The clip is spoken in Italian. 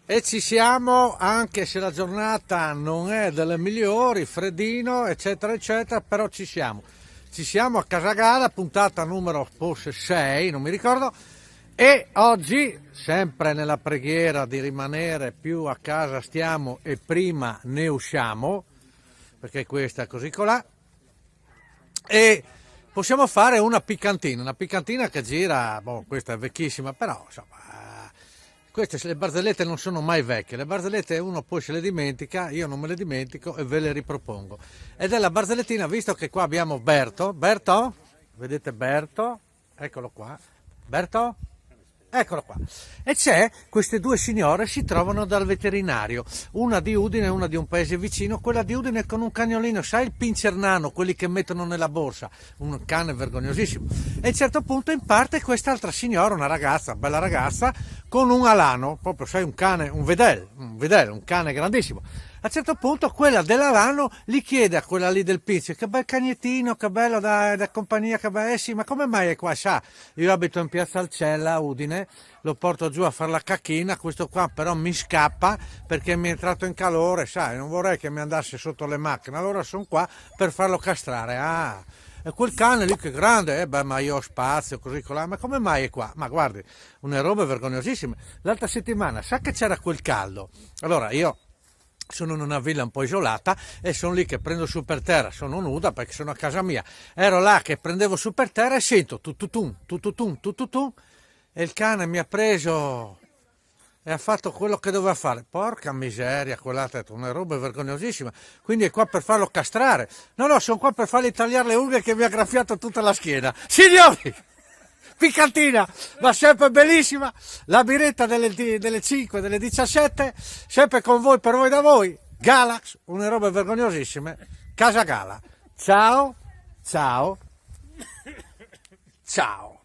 E ci siamo, anche se la giornata non è delle migliori, freddino, eccetera, eccetera, però ci siamo. Ci siamo a Casagala, puntata numero forse 6, non mi ricordo, e oggi, sempre nella preghiera di rimanere più a casa stiamo e prima ne usciamo, perché questa è così colà, e possiamo fare una piccantina che gira, boh, questa è vecchissima, però insomma... Queste le barzellette non sono mai vecchie, le barzellette uno poi se le dimentica, io non me le dimentico e ve le ripropongo. Ed è la barzellettina, visto che qua abbiamo Berto, vedete Berto, eccolo qua, Berto, eccolo qua. E c'è, queste due signore si trovano dal veterinario, una di Udine e una di un paese vicino, quella di Udine con un cagnolino, sai il pincher nano, quelli che mettono nella borsa, un cane vergognosissimo. E a un certo punto in parte quest'altra signora, una ragazza, bella ragazza, con un alano, proprio sai un cane, un vedel, un cane grandissimo. A un certo punto quella dell'alano gli chiede a quella lì del pincher, che bel cagnettino, che bello da compagnia, che bello, sì, ma come mai è qua? Sa, io abito in piazza Alcella, a Udine, lo porto giù a fare la cacchina, questo qua però mi scappa perché mi è entrato in calore, sai, non vorrei che mi andasse sotto le macchine, allora sono qua per farlo castrare. Ah, e quel cane lì che è grande, beh, ma io ho spazio, così colà, ma come mai è qua? Ma guardi, una roba vergognosissima. L'altra settimana, sa che c'era quel caldo? Allora io sono in una villa un po' isolata e sono lì che prendo su per terra, sono nuda perché sono a casa mia, ero là che prendevo su per terra e sento tututun, e il cane mi ha preso e ha fatto quello che doveva fare. Porca miseria, quella è una roba vergognosissima. Quindi è qua per farlo castrare. No, sono qua per fargli tagliare le unghie che mi ha graffiato tutta la schiena. Signori, piccantina, ma sempre bellissima. La biretta delle 5, delle 17, sempre con voi, per voi da voi. Galax, una roba vergognosissime. Casagala. Ciao, ciao, ciao.